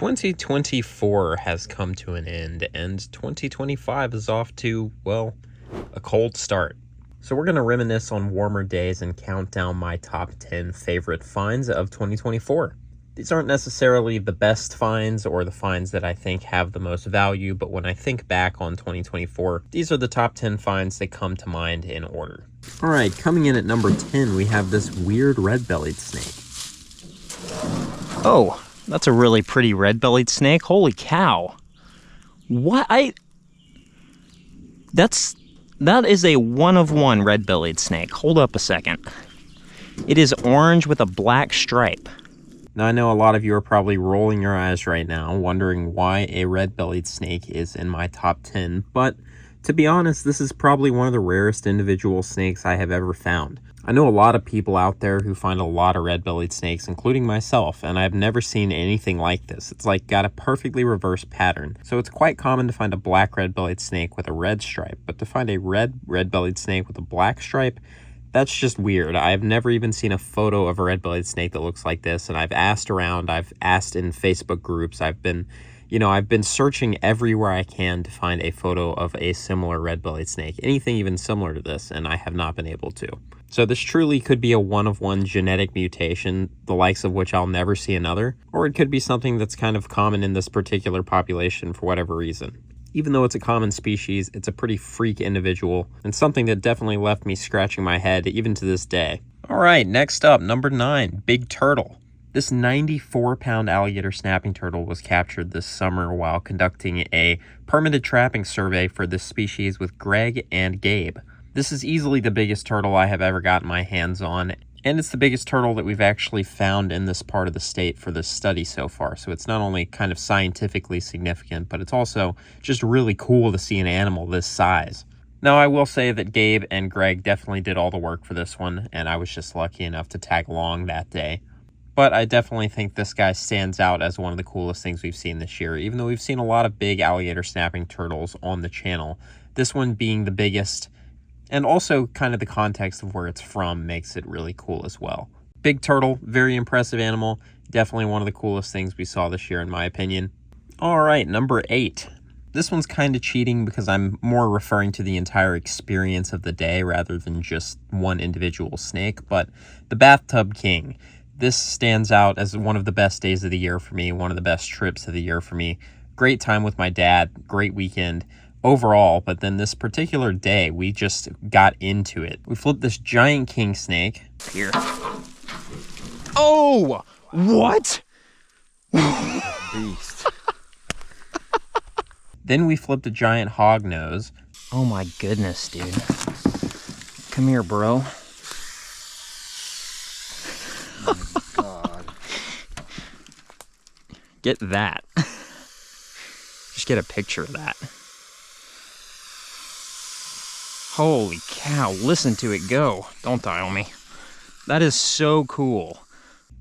2024 has come to an end, and 2025 is off to, well, a cold start. So we're going to reminisce on warmer days and count down my top 10 favorite finds of 2024. These aren't necessarily the best finds or the finds that I think have the most value, but when I think back on 2024, these are the top 10 finds that come to mind in order. All right, coming in at number 10, we have this weird red-bellied snake. Oh, that's a really pretty red-bellied snake. Holy cow. What? That is a one-of-one red-bellied snake. Hold up a second. It is orange with a black stripe. Now, I know a lot of you are probably rolling your eyes right now, wondering why a red-bellied snake is in my top 10, but to be honest, this is probably one of the rarest individual snakes I have ever found. I know a lot of people out there who find a lot of red-bellied snakes, including myself, and I've never seen anything like this. It's like got a perfectly reversed pattern. So it's quite common to find a black red-bellied snake with a red stripe, but to find a red-bellied snake with a black stripe, that's just weird. I've never even seen a photo of a red-bellied snake that looks like this, and I've asked around, I've asked in Facebook groups, I've been searching everywhere I can to find a photo of a similar red-bellied snake, anything even similar to this, and I have not been able to. So this truly could be a one-of-one genetic mutation, the likes of which I'll never see another, or it could be something that's kind of common in this particular population for whatever reason. Even though it's a common species, it's a pretty freak individual, and something that definitely left me scratching my head even to this day. All right, next up, number 9, big turtle. This 94-pound alligator snapping turtle was captured this summer while conducting a permitted trapping survey for this species with Greg and Gabe. This is easily the biggest turtle I have ever gotten my hands on, and it's the biggest turtle that we've actually found in this part of the state for this study so far. So it's not only kind of scientifically significant, but it's also just really cool to see an animal this size. Now, I will say that Gabe and Greg definitely did all the work for this one, and I was just lucky enough to tag along that day. But I definitely think this guy stands out as one of the coolest things we've seen this year. Even though we've seen a lot of big alligator snapping turtles on the channel, this one being the biggest, and also kind of the context of where it's from makes it really cool as well. Big turtle, very impressive animal. Definitely one of the coolest things we saw this year in my opinion. All right, number 8. This one's kind of cheating because I'm more referring to the entire experience of the day rather than just one individual snake, but the Bathtub King. This stands out as one of the best days of the year for me, one of the best trips of the year for me. Great time with my dad, great weekend overall, but then this particular day, we just got into it. We flipped this giant king snake. Here. Oh! What? Beast. Then we flipped a giant hognose. Oh my goodness, dude. Come here, bro. Oh my God. Get that. Just get a picture of that. Holy cow, listen to it go. Don't dial me. That is so cool.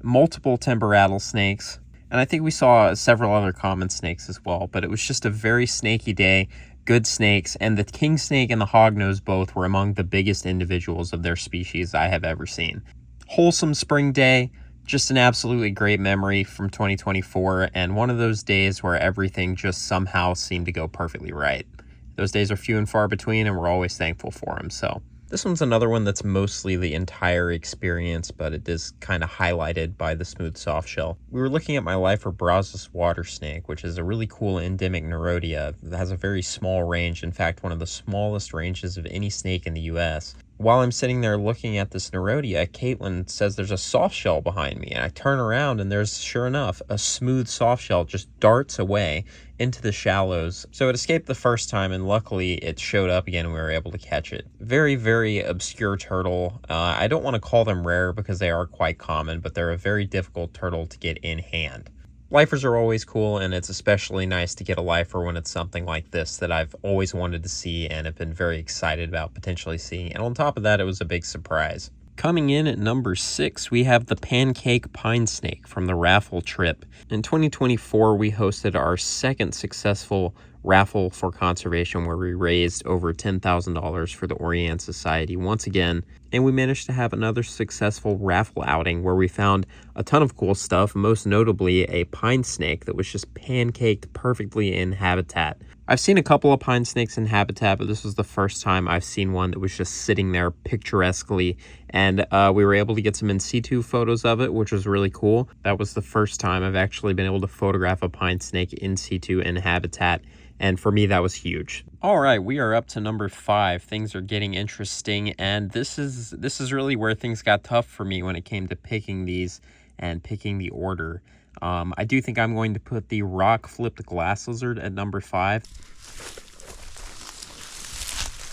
Multiple timber rattlesnakes, and I think we saw several other common snakes as well, but it was just a very snaky day, good snakes, and the king snake and the hognose both were among the biggest individuals of their species I have ever seen. Wholesome spring day, just an absolutely great memory from 2024, and one of those days where everything just somehow seemed to go perfectly right. Those days are few and far between, and we're always thankful for them. So this one's another one that's mostly the entire experience, but it is kind of highlighted by the smooth soft shell. We were looking at my lifer Brazos water snake, which is a really cool endemic Neurodia that has a very small range. In fact, one of the smallest ranges of any snake in the U.S. While I'm sitting there looking at this Neurodia, Caitlin says there's a soft shell behind me, and I turn around and there's, sure enough, a smooth soft shell just darts away into the shallows. So it escaped the first time, and luckily it showed up again and we were able to catch it. Very, very obscure turtle. I don't want to call them rare because they are quite common, but they're a very difficult turtle to get in hand. Lifers are always cool, and it's especially nice to get a lifer when it's something like this that I've always wanted to see and have been very excited about potentially seeing. And on top of that, it was a big surprise. Coming in at number 6, we have the pancake pine snake from the raffle trip. In 2024, we hosted our second successful raffle for conservation where we raised over $10,000 for the Orient Society once again, and we managed to have another successful raffle outing where we found a ton of cool stuff, most notably a pine snake that was just pancaked perfectly in habitat. I've seen a couple of pine snakes in habitat, but this was the first time I've seen one that was just sitting there picturesquely, and we were able to get some in situ photos of it, which was really cool. That was the first time I've actually been able to photograph a pine snake in situ in habitat, and for me that was huge. All right, we are up to number 5. Things are getting interesting, and this is really where things got tough for me when it came to picking these and picking the order. I do think I'm going to put the rock flipped glass lizard at number 5.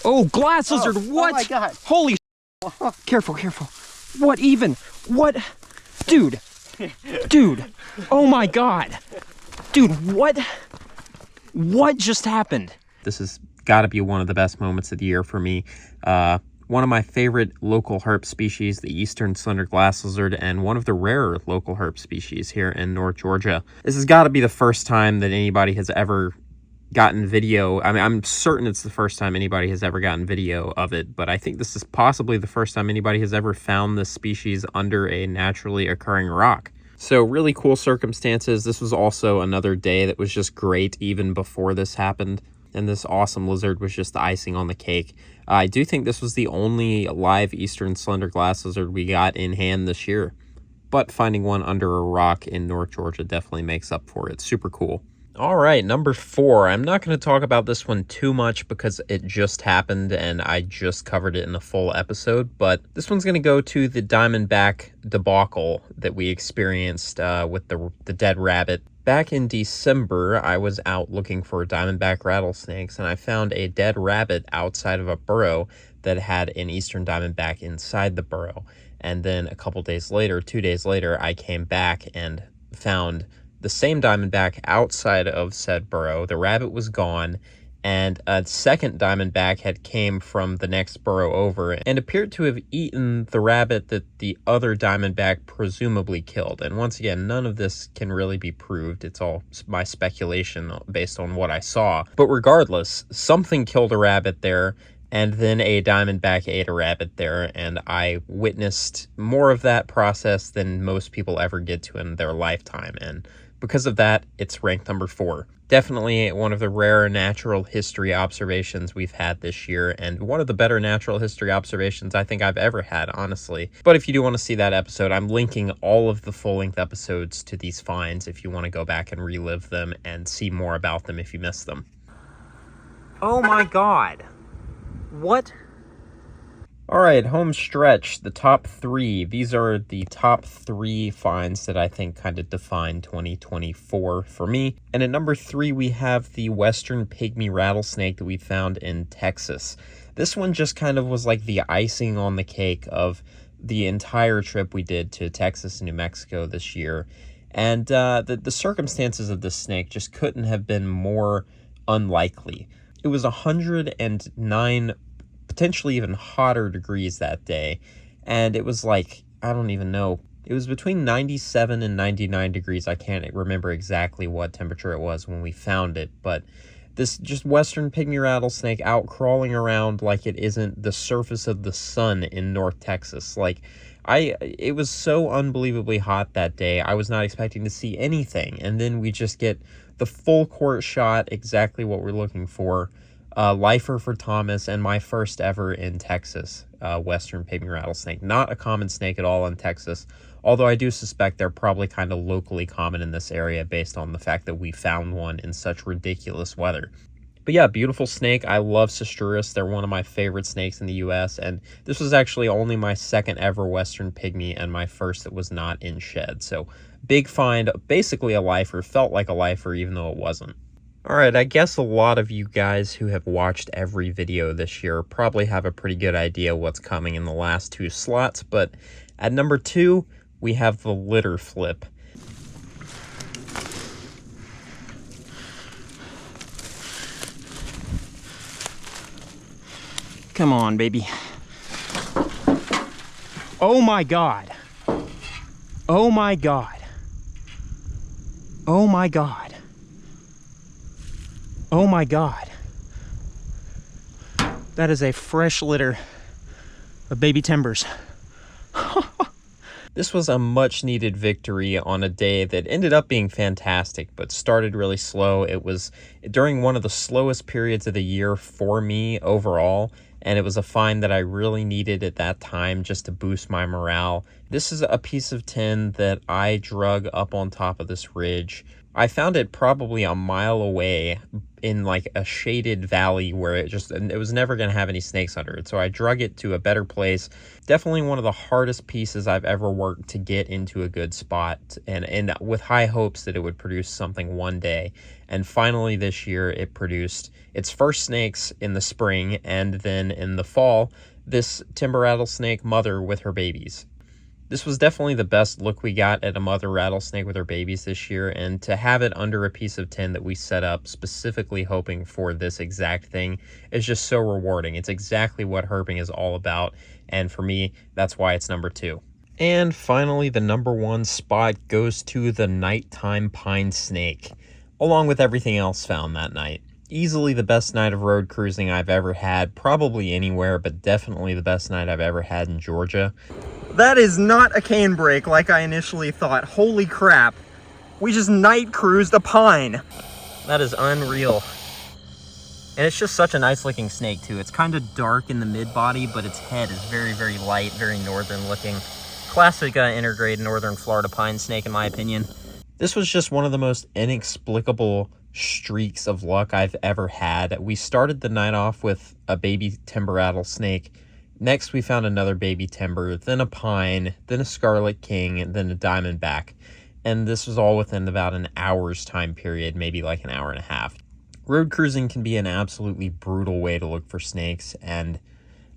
Oh, glass lizard, what? Oh my God. Holy Careful, careful. What even? What? Dude. Dude. Oh my God. Dude, what? What just happened? This has got to be one of the best moments of the year for me. One of my favorite local herp species, the eastern slender glass lizard, and one of the rarer local herp species here in North Georgia. This has got to be the first time that anybody has ever gotten video. I mean, I'm certain it's the first time anybody has ever gotten video of it, but I think this is possibly the first time anybody has ever found this species under a naturally occurring rock. So really cool circumstances. This was also another day that was just great even before this happened. And this awesome lizard was just the icing on the cake. I do think this was the only live eastern slender glass lizard we got in hand this year. But finding one under a rock in North Georgia definitely makes up for it. Super cool. All right, number 4. I'm not going to talk about this one too much because it just happened and I just covered it in a full episode. But this one's going to go to the diamondback debacle that we experienced with the dead rabbit. Back in December, I was out looking for diamondback rattlesnakes, and I found a dead rabbit outside of a burrow that had an eastern diamondback inside the burrow. And then a couple days later, 2 days later, I came back and found the same diamondback outside of said burrow. The rabbit was gone, and a second diamondback had came from the next burrow over and appeared to have eaten the rabbit that the other diamondback presumably killed. And once again, none of this can really be proved. It's all my speculation based on what I saw. But regardless, something killed a rabbit there, and then a diamondback ate a rabbit there, and I witnessed more of that process than most people ever get to in their lifetime. And because of that, it's ranked number 4. Definitely one of the rare natural history observations we've had this year, and one of the better natural history observations I think I've ever had, honestly. But if you do want to see that episode, I'm linking all of the full-length episodes to these finds if you want to go back and relive them and see more about them if you missed them. Oh my God. What? All right, home stretch, the top 3. These are the top 3 finds that I think kind of define 2024 for me. And at number 3, we have the western pygmy rattlesnake that we found in Texas. This one just kind of was like the icing on the cake of the entire trip we did to Texas and New Mexico this year. And the circumstances of this snake just couldn't have been more unlikely. It was 109 potentially even hotter degrees that day, and it was like, I don't even know, it was between 97 and 99 degrees. I can't remember exactly what temperature it was when we found it, but this just western pygmy rattlesnake out crawling around like it isn't the surface of the sun in North Texas. Like, it was so unbelievably hot that day. I was not expecting to see anything, and then we just get the full court shot, exactly what we're looking for. Lifer for Thomas, and my first ever in Texas, western pygmy rattlesnake. Not a common snake at all in Texas, although I do suspect they're probably kind of locally common in this area based on the fact that we found one in such ridiculous weather. But yeah, beautiful snake. I love Cestruris. They're one of my favorite snakes in the U.S., and this was actually only my second ever western pygmy and my first that was not in shed. So big find, basically a lifer. Felt like a lifer even though it wasn't. Alright, I guess a lot of you guys who have watched every video this year probably have a pretty good idea what's coming in the last 2 slots, but at number 2, we have the litter flip. Come on, baby. Oh my God. Oh my God. Oh my God. Oh my God. That is a fresh litter of baby timbers. This was a much needed victory on a day that ended up being fantastic, but started really slow. It was during one of the slowest periods of the year for me overall, and it was a find that I really needed at that time just to boost my morale. This is a piece of tin that I drug up on top of this ridge. I found it probably a mile away in like a shaded valley where it was never going to have any snakes under it. So I drug it to a better place. Definitely one of the hardest pieces I've ever worked to get into a good spot, and with high hopes that it would produce something one day. And finally this year it produced its first snakes in the spring, and then in the fall, this timber rattlesnake mother with her babies. This was definitely the best look we got at a mother rattlesnake with her babies this year, and to have it under a piece of tin that we set up specifically hoping for this exact thing is just so rewarding. It's exactly what herping is all about, and for me, that's why it's number 2. And finally, the number 1 spot goes to the nighttime pine snake, along with everything else found that night. Easily the best night of road cruising I've ever had, probably anywhere, but definitely the best night I've ever had in Georgia. That is not a cane break like I initially thought. Holy crap. We just night cruised a pine. That is unreal. And it's just such a nice looking snake too. It's kind of dark in the mid body, but its head is very, very light, very northern looking. Classic intergrade northern Florida pine snake in my opinion. This was just one of the most inexplicable streaks of luck I've ever had. We started the night off with a baby timber rattlesnake. Next, we found another baby timber, then a pine, then a scarlet king, and then a diamondback. And this was all within about an hour's time period, maybe like an hour and a half. Road cruising can be an absolutely brutal way to look for snakes, and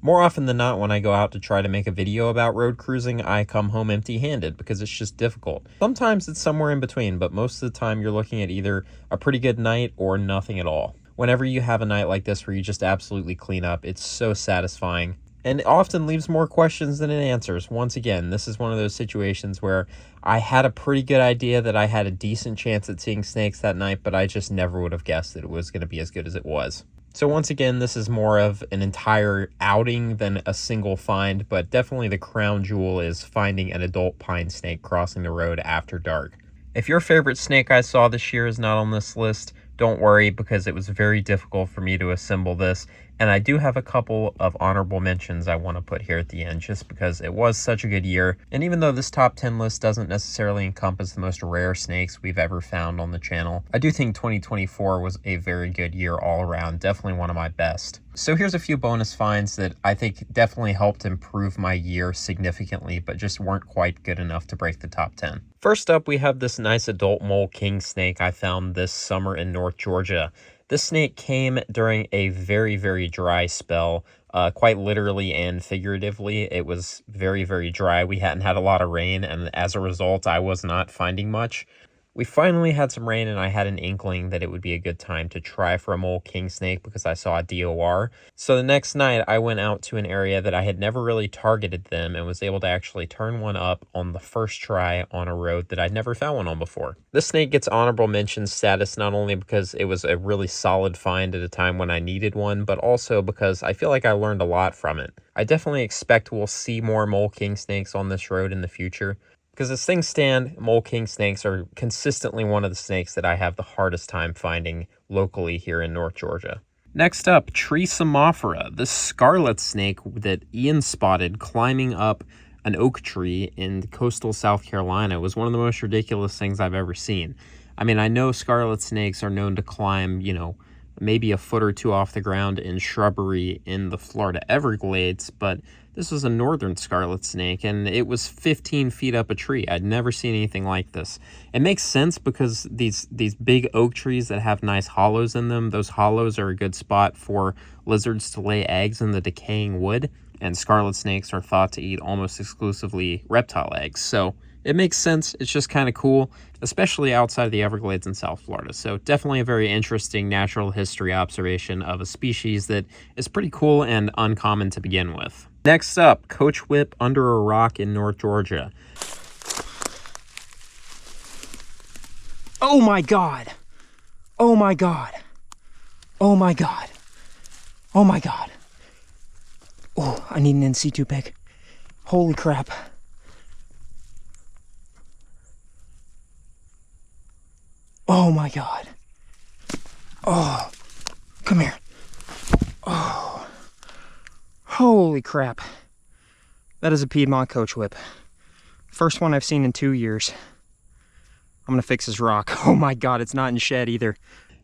more often than not, when I go out to try to make a video about road cruising, I come home empty-handed because it's just difficult. Sometimes it's somewhere in between, but most of the time you're looking at either a pretty good night or nothing at all. Whenever you have a night like this where you just absolutely clean up, it's so satisfying. And it often leaves more questions than it answers. Once again, this is one of those situations where I had a pretty good idea that I had a decent chance at seeing snakes that night, but I just never would have guessed that it was going to be as good as it was. So once again, this is more of an entire outing than a single find, but definitely the crown jewel is finding an adult pine snake crossing the road after dark. If your favorite snake I saw this year is not on this list, don't worry, because it was very difficult for me to assemble this, and I do have a couple of honorable mentions I want to put here at the end just because it was such a good year. And even though this top 10 list doesn't necessarily encompass the most rare snakes we've ever found on the channel, I do think 2024 was a very good year all around, definitely one of my best. So here's a few bonus finds that I think definitely helped improve my year significantly, but just weren't quite good enough to break the top 10. First up, we have this nice adult mole king snake I found this summer in North Georgia. This snake came during a very, very dry spell, quite literally and figuratively. It was very, very dry. We hadn't had a lot of rain, and as a result, I was not finding much. We finally had some rain, and I had an inkling that it would be a good time to try for a mole king snake because I saw a DOR. So the next night, I went out to an area that I had never really targeted them and was able to actually turn one up on the first try on a road that I'd never found one on before. This snake gets honorable mention status not only because it was a really solid find at a time when I needed one, but also because I feel like I learned a lot from it. I definitely expect we'll see more mole king snakes on this road in the future. Because as things stand, mole king snakes are consistently one of the snakes that I have the hardest time finding locally here in North Georgia. Next up, Trisomophora, the scarlet snake that Ian spotted climbing up an oak tree in coastal South Carolina was one of the most ridiculous things I've ever seen. I mean, I know scarlet snakes are known to climb, maybe a foot or two off the ground in shrubbery in the Florida Everglades, but this was a northern scarlet snake, and it was 15 feet up a tree. I'd never seen anything like this. It makes sense because these big oak trees that have nice hollows in them, those hollows are a good spot for lizards to lay eggs in the decaying wood, and scarlet snakes are thought to eat almost exclusively reptile eggs. So it makes sense. It's just kind of cool, especially outside of the Everglades in South Florida. So definitely a very interesting natural history observation of a species that is pretty cool and uncommon to begin with. Next up, Coach Whip under a rock in North Georgia. Oh my God. Oh my God. Oh my God. Oh my God. Oh, I need an in situ pick. Holy crap. Oh my God. Oh, come here. Oh, holy crap. That is a Piedmont coach whip. First one I've seen in 2 years. I'm gonna fix his rock. Oh my God, it's not in shed either.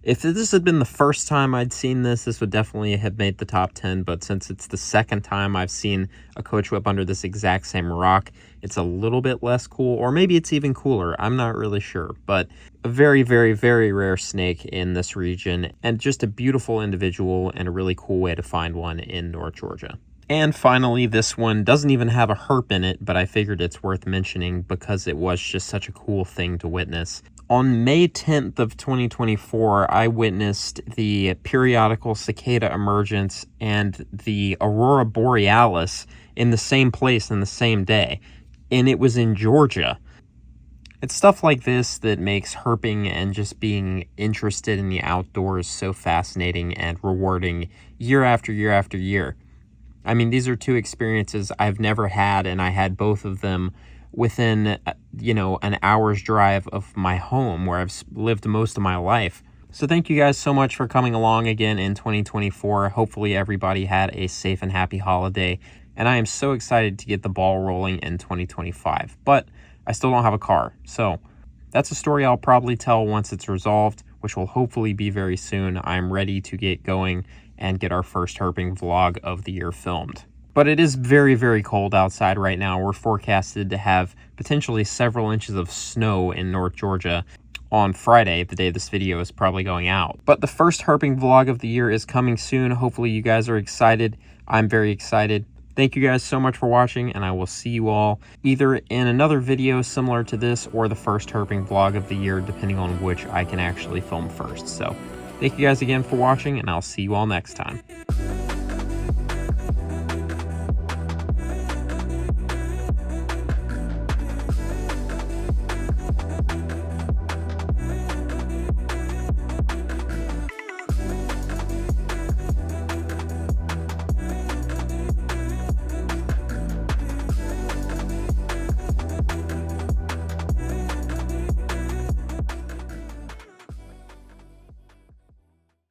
If this had been the first time I'd seen this would definitely have made the top 10, but since it's the second time I've seen a coach whip under this exact same rock, it's a little bit less cool, or maybe it's even cooler. I'm not really sure, but a very, very, very rare snake in this region, and just a beautiful individual and a really cool way to find one in North Georgia. And finally, this one doesn't even have a herp in it, but I figured it's worth mentioning because it was just such a cool thing to witness. On May 10th of 2024, I witnessed the periodical cicada emergence and the aurora borealis in the same place in the same day, and it was in Georgia. It's stuff like this that makes herping and just being interested in the outdoors so fascinating and rewarding year after year after year. I mean, these are two experiences I've never had, and I had both of them within, an hour's drive of my home where I've lived most of my life. So thank you guys so much for coming along again in 2024. Hopefully everybody had a safe and happy holiday, and I am so excited to get the ball rolling in 2025. But I still don't have a car, so that's a story I'll probably tell once it's resolved, which will hopefully be very soon. I'm ready to get going and get our first herping vlog of the year filmed. But it is very, very cold outside right now. We're forecasted to have potentially several inches of snow in North Georgia on Friday, the day this video is probably going out. But the first herping vlog of the year is coming soon. Hopefully you guys are excited. I'm very excited. Thank you guys so much for watching, and I will see you all either in another video similar to this or the first herping vlog of the year, depending on which I can actually film first. So thank you guys again for watching, and I'll see you all next time.